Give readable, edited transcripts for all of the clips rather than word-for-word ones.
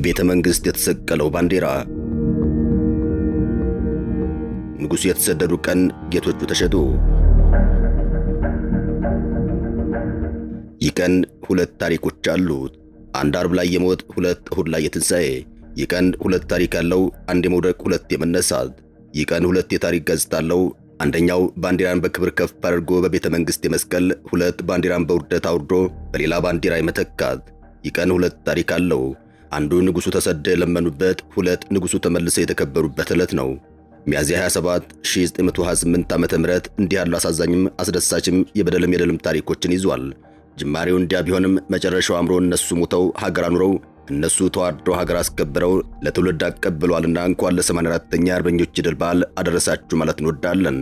በቤተ መንግሥት የተሰቀለው ባንዲራ። ንጉሡ የተሰደዱ ቀን ጌቶቹ ተሸጡ። ይህ ቀን ሁለት ታሪኮች አሉት። አንድ ዓርብ ላይ የሞት፣ ሁለት እሁድ ላይ የትንሣኤ። ይህ ቀን ሁለት ታሪክ አለው። አንድ የመውደቅ፣ ሁለት የመነሳት። ይህ ቀን ሁለት የታሪክ ገጽታ አለው። አንደኛው ባንዲራን በክብር ከፍ አድርጎ በቤተ መንግሥት የመስቀል፣ ሁለት ባንዲራን በውርደት አውርዶ በሌላ ባንዲራ የመተካት። ይህ ቀን ሁለት ታሪክ አለው። አንዱ ንጉሡ ተሰደው የለመኑበት፣ ሁለት ንጉሡ ተመልሰው የተከበሩበት ዕለት ነው። ሚያዝያ 27 1928 ዓ.ም እንዲህ ያሉ አሳዛኝም አስደሳችም የበደልም የድልም ታሪኮችን ይዟል። ጅማሬው እንዲያ ቢሆንም መጨረሻው አምሮ እነሱ ሞተው ሀገር አኑረው እነሱ ተዋርደው ሀገር አስከብረው ለትውልድ አቀብለዋልና እንኳን ለ84ኛ አርበኞች ድል በዓል አደረሳችሁ ማለት እንወዳለን።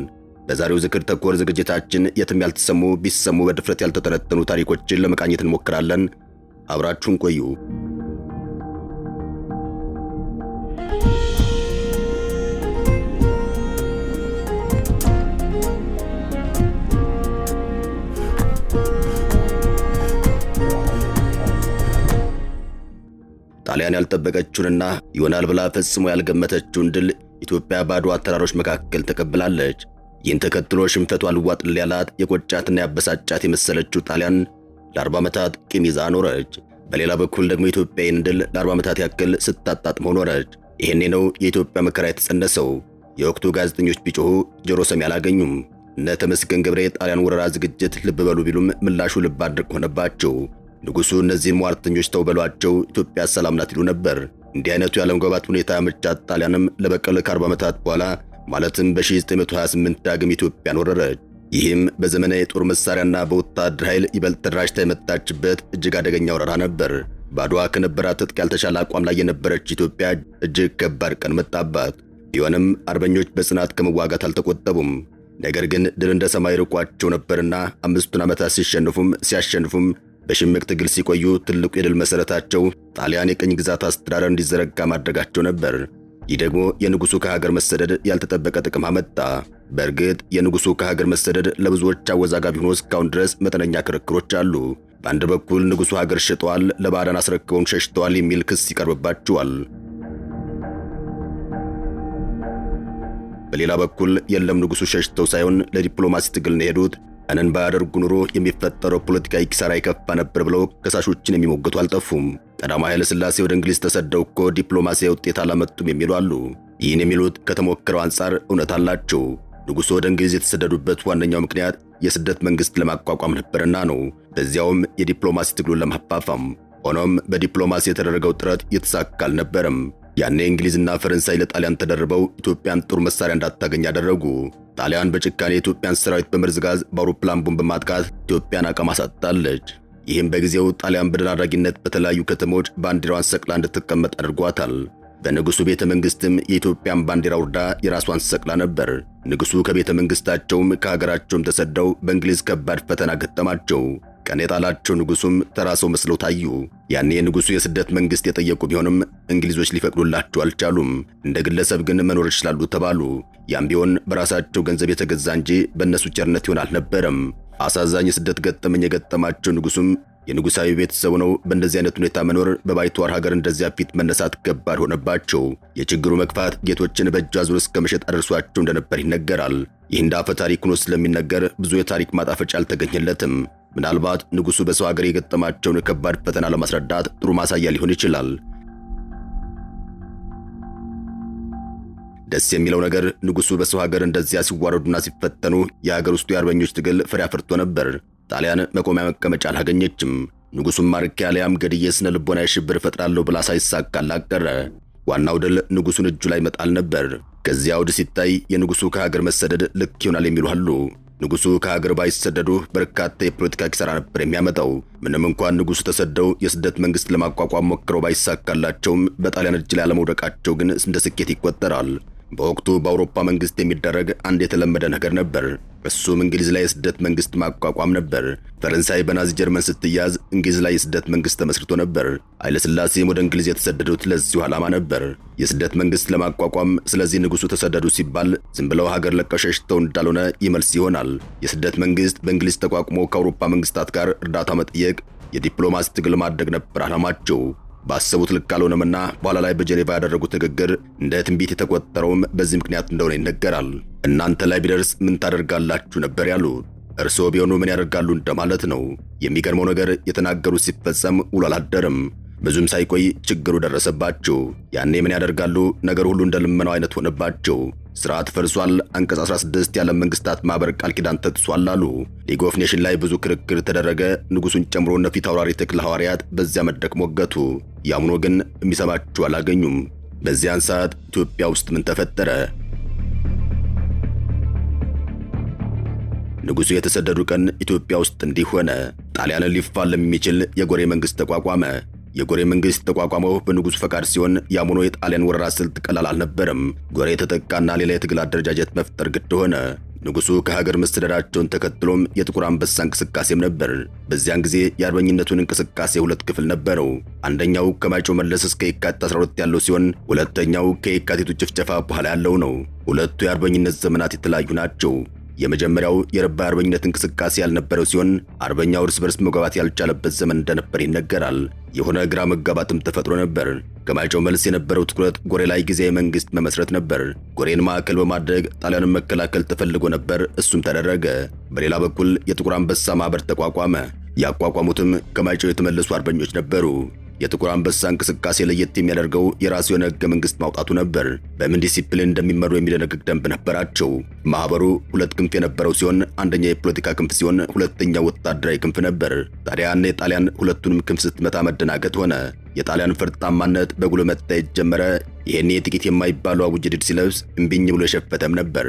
በዛሬው ዝክር ተኮር ዝግጅታችን የትም ያልተሰሙ ቢሰሙ በድፍረት ያልተተነተኑ ታሪኮችን ለመቃኘት እንሞክራለን። አብራችሁን ቆዩ። ጣሊያን ያልጠበቀችውንና ይሆናል ብላ ፈጽሞ ያልገመተችውን ድል ኢትዮጵያ በአድዋ ተራሮች መካከል ተቀብላለች። ይህን ተከትሎ ሽንፈቷ አልዋጥል ያላት የቆጫትና ያበሳጫት የመሰለችው ጣሊያን ለ40 ዓመታት ቂም ይዛ ኖረች። በሌላ በኩል ደግሞ ኢትዮጵያን ድል ለ40 ዓመታት ያክል ስታጣጥመው ኖረች። ይሄኔ ነው የኢትዮጵያ መከራ የተጸነሰው። የወቅቱ ጋዜጠኞች ቢጮሁ ጆሮ ሰሚ አላገኙም። እነ ተመስገን ገብረ የጣሊያን ወረራ ዝግጅት ልብ በሉ ቢሉም ምላሹ ልብ አድርቅ ሆነባቸው። ንጉሡ እነዚህን ሟርተኞች ተው በሏቸው፣ ኢትዮጵያ ሰላም ናት ይሉ ነበር። እንዲህ አይነቱ ያለመግባባት ሁኔታ ያመቻት ጣሊያንም ለበቀል ከ40 ዓመታት በኋላ ማለትም በ1928 ዳግም ኢትዮጵያን ወረረች። ይህም በዘመናዊ የጦር መሳሪያና በወታደር ኃይል ይበልጥ ተደራጅታ የመጣችበት እጅግ አደገኛ ወረራ ነበር። በአድዋ ከነበራት ትጥቅ ያልተሻለ አቋም ላይ የነበረች ኢትዮጵያ እጅግ ከባድ ቀን መጣባት። ቢሆንም አርበኞች በጽናት ከመዋጋት አልተቆጠቡም። ነገር ግን ድል እንደ ሰማይ ርቋቸው ነበርና 5ቱን ዓመታት ሲያሸንፉም በሽምቅ ትግል ሲቆዩ ትልቁ የድል መሠረታቸው ጣሊያን የቅኝ ግዛት አስተዳደር እንዲዘረጋ ማድረጋቸው ነበር። ይህ ደግሞ የንጉሡ ከሀገር መሰደድ ያልተጠበቀ ጥቅም አመጣ። በእርግጥ የንጉሡ ከሀገር መሰደድ ለብዙዎች አወዛጋቢ ሆኖ እስካሁን ድረስ መጠነኛ ክርክሮች አሉ። በአንድ በኩል ንጉሡ ሀገር ሸጠዋል፣ ለባዕዳን አስረክበውን ሸሽተዋል የሚል ክስ ይቀርብባቸዋል። በሌላ በኩል የለም ንጉሡ ሸሽተው ሳይሆን ለዲፕሎማሲ ትግል ነው የሄዱት፣ ያንን ባያደርጉ ኑሮ የሚፈጠረው ፖለቲካዊ ኪሳራ ይከፋ ነበር ብለው ከሳሾችን የሚሞግቱ አልጠፉም። ቀዳማዊ ኃይለ ሥላሴ ወደ እንግሊዝ ተሰደው እኮ ዲፕሎማሲያዊ ውጤት አላመጡም የሚሉ አሉ። ይህን የሚሉት ከተሞክረው አንጻር እውነት አላቸው። ንጉሡ ወደ እንግሊዝ የተሰደዱበት ዋነኛው ምክንያት የስደት መንግሥት ለማቋቋም ነበርና ነው፣ በዚያውም የዲፕሎማሲ ትግሉን ለማፋፋም። ሆኖም በዲፕሎማሲ የተደረገው ጥረት የተሳካ አልነበረም። ያኔ እንግሊዝና ፈረንሳይ ለጣሊያን ተደርበው ኢትዮጵያን ጦር መሳሪያ እንዳታገኝ አደረጉ። ጣሊያን በጭካኔ የኢትዮጵያን ሰራዊት በመርዝ ጋዝ በአውሮፕላን ቦምብ በማጥቃት ኢትዮጵያን አቅም አሳጥታለች። ይህም በጊዜው ጣሊያን በድል አድራጊነት በተለያዩ ከተሞች ባንዲራዋን ሰቅላ እንድትቀመጥ አድርጓታል። በንጉሡ ቤተ መንግሥትም የኢትዮጵያን ባንዲራ ውርዳ የራሷን ሰቅላ ነበር። ንጉሡ ከቤተ መንግሥታቸውም ከሀገራቸውም ተሰደው በእንግሊዝ ከባድ ፈተና ገጠማቸው። ቀን የጣላቸው ንጉሡም ተራ ሰው መስለው ታዩ። ያኔ ንጉሡ የስደት መንግሥት የጠየቁ ቢሆንም እንግሊዞች ሊፈቅዱላቸው አልቻሉም። እንደ ግለሰብ ግን መኖር ይችላሉ ተባሉ። ያም ቢሆን በራሳቸው ገንዘብ የተገዛ እንጂ በእነሱ ቸርነት ይሆን አልነበረም። አሳዛኝ የስደት ገጠመኝ የገጠማቸው ንጉሡም የንጉሣዊ ቤተሰብ ነው። በእንደዚህ አይነት ሁኔታ መኖር በባይተዋር ሀገር እንደዚያ ፊት መነሳት ከባድ ሆነባቸው። የችግሩ መክፋት ጌቶችን በእጅ አዙር እስከ መሸጥ አድርሷቸው እንደነበር ይነገራል። ይህ እንደ አፈ ታሪክ ሆኖ ስለሚነገር ብዙ የታሪክ ማጣፈጫ አልተገኘለትም። ምናልባት ንጉሡ በሰው ሀገር የገጠማቸውን ከባድ ፈተና ለማስረዳት ጥሩ ማሳያ ሊሆን ይችላል። ደስ የሚለው ነገር ንጉሡ በሰው ሀገር እንደዚያ ሲዋረዱና ሲፈተኑ የሀገር ውስጡ የአርበኞች ትግል ፍሬ አፍርቶ ነበር። ጣሊያን መቆሚያ መቀመጫ አላገኘችም። ንጉሡም ማርኬ አልያም ገድዬ ስነ ልቦና የሽብር እፈጥራለሁ ብላ ሳይሳካላት ቀረ። ዋናው ድል ንጉሡን እጁ ላይ መጣል ነበር። ከዚያ አውድ ሲታይ የንጉሡ ከሀገር መሰደድ ልክ ይሆናል የሚሉ አሉ። ንጉሡ ከሀገር ባይሰደዱ በርካታ የፖለቲካ ኪሳራ ነበር የሚያመጣው። ምንም እንኳን ንጉሡ ተሰደው የስደት መንግሥት ለማቋቋም ሞክረው ባይሳካላቸውም በጣሊያን እጅ ላይ አለመውደቃቸው ግን እንደ ስኬት ይቆጠራል። በወቅቱ በአውሮፓ መንግሥት የሚደረግ አንድ የተለመደ ነገር ነበር። እሱም እንግሊዝ ላይ የስደት መንግሥት ማቋቋም ነበር። ፈረንሳይ በናዚ ጀርመን ስትያዝ እንግሊዝ ላይ የስደት መንግሥት ተመስርቶ ነበር። ኃይለ ሥላሴም ወደ እንግሊዝ የተሰደዱት ለዚሁ ዓላማ ነበር፣ የስደት መንግሥት ለማቋቋም። ስለዚህ ንጉሡ ተሰደዱ ሲባል ዝም ብለው ሀገር ለቀው ሸሽተው እንዳልሆነ ይመልስ ይሆናል። የስደት መንግሥት በእንግሊዝ ተቋቁሞ ከአውሮፓ መንግሥታት ጋር እርዳታ መጠየቅ፣ የዲፕሎማሲ ትግል ማድረግ ነበር ዓላማቸው። ባሰቡት ልክ አልሆነምና በኋላ ላይ በጄኔቫ ያደረጉት ንግግር እንደ ትንቢት የተቆጠረውም በዚህ ምክንያት እንደሆነ ይነገራል። እናንተ ላይ ቢደርስ ምን ታደርጋላችሁ ነበር ያሉት። እርስዎ ቢሆኑ ምን ያደርጋሉ እንደማለት ነው። የሚገርመው ነገር የተናገሩት ሲፈጸም ውሎ አላደረም። ብዙም ሳይቆይ ችግሩ ደረሰባቸው። ያኔ ምን ያደርጋሉ? ነገር ሁሉ እንደልመናው አይነት ሆነባቸው። ስርዓት ፈርሷል፣ አንቀጽ 16 የዓለም መንግስታት ማህበር ቃል ኪዳን ተጥሷል አሉ። ሊግ ኦፍ ኔሽን ላይ ብዙ ክርክር ተደረገ። ንጉሱን ጨምሮ እነ ፊት አውራሪ ተክለ ሐዋርያት በዚያ መድረክ ሞገቱ። ያምኖ ግን የሚሰማቸው አላገኙም። በዚያን ሰዓት ኢትዮጵያ ውስጥ ምን ተፈጠረ? ንጉሱ የተሰደዱ ቀን ኢትዮጵያ ውስጥ እንዲህ ሆነ። ጣሊያንን ሊፋለም የሚችል የጎሬ መንግስት ተቋቋመ። የጎሬ መንግስት ተቋቋመው በንጉሱ ፈቃድ ሲሆን ያምኖ የጣሊያን ወረራ ስልት ቀላል አልነበረም። ጎሬ ተጠቃና ሌላ የትግል አደረጃጀት መፍጠር ግድ ሆነ። ንጉሱ ከሀገር መስተዳዳቸውን ተከትሎም የጥቁር አንበሳ እንቅስቃሴም ነበር። በዚያን ጊዜ የአርበኝነቱን እንቅስቃሴ ሁለት ክፍል ነበረው። አንደኛው ከማይጨው መለስ እስከ የካቲት 12 ያለው ሲሆን ሁለተኛው ከየካቲቱ ጭፍጨፋ በኋላ ያለው ነው። ሁለቱ የአርበኝነት ዘመናት የተለያዩ ናቸው። የመጀመሪያው የረባ አርበኝነት እንቅስቃሴ ያልነበረው ሲሆን አርበኛው እርስ በርስ መግባባት ያልቻለበት ዘመን እንደነበር ይነገራል። የሆነ ግራ መጋባትም ተፈጥሮ ነበር። ከማይጨው መልስ የነበረው ትኩረት ጎሬ ላይ ጊዜያዊ መንግስት መመስረት ነበር። ጎሬን ማዕከል በማድረግ ጣሊያንን መከላከል ተፈልጎ ነበር። እሱም ተደረገ። በሌላ በኩል የጥቁር አንበሳ ማህበር ተቋቋመ። ያቋቋሙትም ከማይጨው የተመለሱ አርበኞች ነበሩ። የጥቁር አንበሳ እንቅስቃሴ ለየት የሚያደርገው የራሱ የሆነ ህገ መንግስት ማውጣቱ ነበር። በምን ዲሲፕሊን እንደሚመሩ የሚደነግግ ደንብ ነበራቸው። ማህበሩ ሁለት ክንፍ የነበረው ሲሆን አንደኛ የፖለቲካ ክንፍ ሲሆን ሁለተኛው ወታደራዊ ክንፍ ነበር። ታዲያ ያኔ ጣሊያን ሁለቱንም ክንፍ ስትመታ መደናገጥ ሆነ። የጣሊያን ፈርጣማነት በጉልህ መታየት ጀመረ። ይሄኔ ጥቂት የማይባሉ አቡጀዲድ ሲለብስ እምቢኝ ብሎ የሸፈተም ነበር።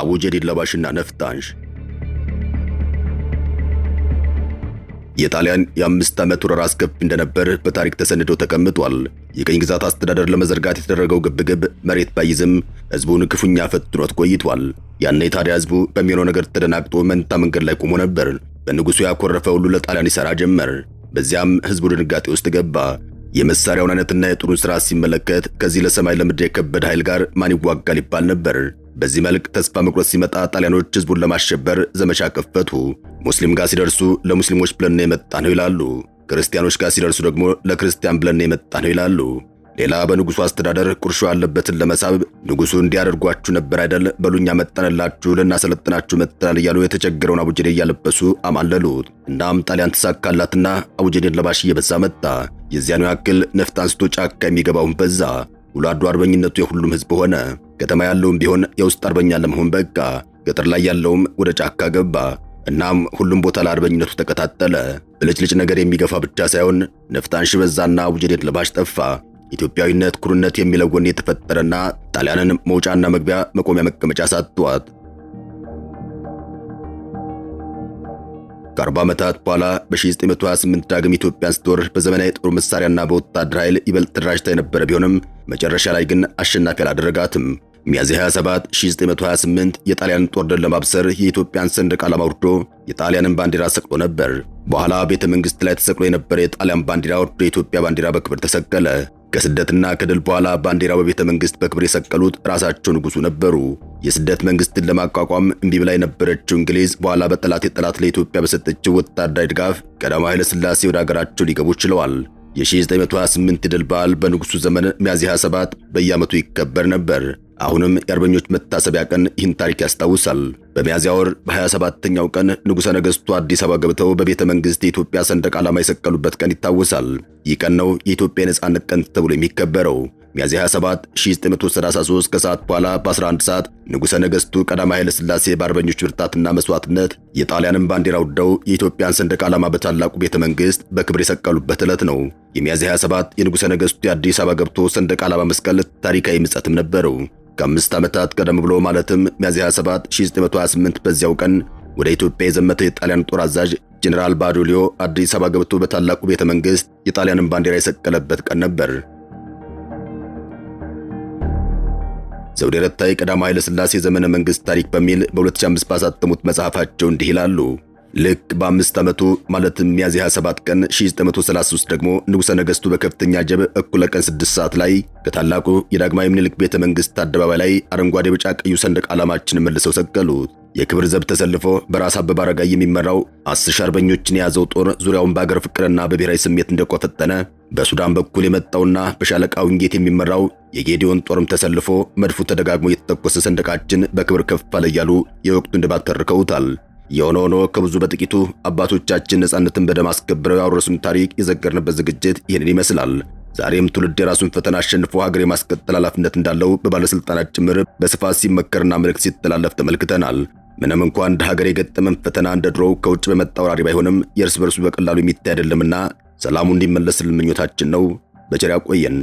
አቡጀዲድ ለባሽና ነፍጣንሽ። የጣሊያን የ5 ዓመት ወረራ አስከፊ እንደነበር በታሪክ ተሰንዶ ተቀምጧል። የቀኝ ግዛት አስተዳደር ለመዘርጋት የተደረገው ግብግብ መሬት ባይዝም ህዝቡን ክፉኛ ፈትኖት ቆይቷል። ያኔ ታዲያ ህዝቡ በሚሆነው ነገር ተደናግጦ መንታ መንገድ ላይ ቆሞ ነበር። በንጉሱ ያኮረፈ ሁሉ ለጣሊያን ይሰራ ጀመር። በዚያም ህዝቡ ድንጋጤ ውስጥ ገባ። የመሳሪያውን አይነትና የጦሩን ስርዓት ሲመለከት ከዚህ ለሰማይ ለምድር የከበደ ኃይል ጋር ማን ይዋጋል ይባል ነበር። በዚህ መልክ ተስፋ መቁረጥ ሲመጣ ጣሊያኖች ህዝቡን ለማሸበር ዘመቻ ከፈቱ። ሙስሊም ጋር ሲደርሱ ለሙስሊሞች ብለን የመጣ ነው ይላሉ። ክርስቲያኖች ጋር ሲደርሱ ደግሞ ለክርስቲያን ብለን የመጣ ነው ይላሉ። ሌላ በንጉሱ አስተዳደር ቁርሾ ያለበትን ለመሳብ ንጉሱ እንዲያደርጓችሁ ነበር አይደል? በሉኛ መጣንላችሁ፣ ልናሰለጥናችሁ መጣን እያሉ የተቸገረውን አቡጀዴ እያለበሱ አማለሉት። እናም ጣሊያን ተሳካላትና አቡጀዴን ለባሽ እየበዛ መጣ። የዚያኑ ያክል ነፍጥ አንስቶ ጫካ የሚገባውን በዛ። ውሎ አድሮ አርበኝነቱ የሁሉም ህዝብ ሆነ። ከተማ ያለውም ቢሆን የውስጥ አርበኛ ለመሆን በቃ። ገጠር ላይ ያለውም ወደ ጫካ ገባ። እናም ሁሉም ቦታ ለአርበኝነቱ ተከታተለ። ብልጭልጭ ነገር የሚገፋ ብቻ ሳይሆን ነፍጥ አንሺ በዛና አቡጀዴን ለባሽ ጠፋ። ኢትዮጵያዊነት ኩርነት የሚለው ወኔ የተፈጠረና ጣሊያንን መውጫና መግቢያ መቆሚያ መቀመጫ ሳጥቷት። ከ40 ዓመታት በኋላ በ1928 ዳግም ኢትዮጵያን ስትወር በዘመናዊ ጦር መሳሪያና በወታደር ኃይል ይበልጥ ተደራጅታ የነበረ ቢሆንም መጨረሻ ላይ ግን አሸናፊ አላደረጋትም። ሚያዝያ 27 1928 የጣሊያንን ጦር ድል ለማብሰር የኢትዮጵያን ሰንደቅ ዓላማ አውርዶ የጣሊያንን ባንዲራ ሰቅሎ ነበር። በኋላ ቤተ መንግስት ላይ ተሰቅሎ የነበረ የጣሊያን ባንዲራ ወርዶ የኢትዮጵያ ባንዲራ በክብር ተሰቀለ። ከስደትና ከድል በኋላ ባንዲራው በቤተ መንግስት በክብር የሰቀሉት ራሳቸው ንጉሱ ነበሩ። የስደት መንግስትን ለማቋቋም እምቢ ብላ የነበረችው እንግሊዝ በኋላ በጠላት የጠላት ለኢትዮጵያ በሰጠችው ወታደራዊ ድጋፍ ቀዳማዊ ኃይለ ሥላሴ ወደ ሀገራቸው ሊገቡ ችለዋል። የ1928 ድል በዓል በንጉሱ ዘመን ሚያዝያ 27 በየዓመቱ ይከበር ነበር። አሁንም የአርበኞች መታሰቢያ ቀን ይህን ታሪክ ያስታውሳል። በሚያዝያ ወር በ27ኛው ቀን ንጉሠ ነገሥቱ አዲስ አበባ ገብተው በቤተ መንግስት የኢትዮጵያ ሰንደቅ ዓላማ የሰቀሉበት ቀን ይታወሳል። ይህ ቀን ነው የኢትዮጵያ የነጻነት ቀን ተብሎ የሚከበረው። ሚያዝያ 27 1933 ከሰዓት በኋላ በ11 ሰዓት ንጉሠ ነገሥቱ ቀዳማዊ ኃይለ ሥላሴ በአርበኞች ብርታትና መስዋዕትነት የጣሊያንን ባንዲራ ወርደው የኢትዮጵያን ሰንደቅ ዓላማ በታላቁ ቤተ መንግስት በክብር የሰቀሉበት ዕለት ነው። የሚያዝያ 27 የንጉሠ ነገሥቱ የአዲስ አበባ ገብቶ ሰንደቅ ዓላማ መስቀል ታሪካዊ ምጸትም ነበረው። ከ5 ዓመታት ቀደም ብሎ ማለትም ሚያዝያ 27 1928 በዚያው ቀን ወደ ኢትዮጵያ የዘመተው የጣሊያን ጦር አዛዥ ጄኔራል ባዶሊዮ አዲስ አበባ ገብቶ በታላቁ ቤተ መንግስት የጣሊያንን ባንዲራ የሰቀለበት ቀን ነበር። ዘውዴ ረታ የቀዳማዊ ኃይለ ሥላሴ ዘመነ መንግስት ታሪክ በሚል በ2005 ባሳተሙት መጽሐፋቸው እንዲህ ይላሉ። ልክ በ5 ዓመቱ ማለትም ሚያዝያ 27 ቀን 1933 ደግሞ ንጉሠ ነገሥቱ በከፍተኛ ጀብ እኩለ ቀን 6 ሰዓት ላይ ከታላቁ የዳግማዊ ምኒልክ ቤተ መንግስት አደባባይ ላይ አረንጓዴ፣ ቢጫ፣ ቀዩ ሰንደቅ ዓላማችን መልሰው ሰቀሉት። የክብር ዘብ ተሰልፎ በራስ አበበ አረጋይ የሚመራው 10 ሺህ አርበኞችን የያዘው ጦር ዙሪያውን በአገር ፍቅርና በብሔራዊ ስሜት እንደቆፈጠነ፣ በሱዳን በኩል የመጣውና በሻለቃ ውንጌት የሚመራው የጌዲዮን ጦርም ተሰልፎ መድፉ ተደጋግሞ የተተኮሰ ሰንደቃችን በክብር ከፍ አለ እያሉ የወቅቱን ድባብ ተርከውታል። የሆነ ሆኖ ከብዙ በጥቂቱ አባቶቻችን ነጻነትን በደም አስከብረው ያወረሱን ታሪክ የዘገርንበት ዝግጅት ይህንን ይመስላል። ዛሬም ትውልድ የራሱን ፈተና አሸንፎ ሀገር የማስቀጠል ኃላፊነት እንዳለው በባለስልጣናት ጭምር በስፋት ሲመከርና መልእክት ሲተላለፍ ተመልክተናል። ምንም እንኳን እንደ ሀገር የገጠመን ፈተና እንደ ድሮው ከውጭ በመጣ ወራሪ ባይሆንም የእርስ በርሱ በቀላሉ የሚታይ አይደለምና ሰላሙ እንዲመለስልን ምኞታችን ነው። በቸር ያቆየን።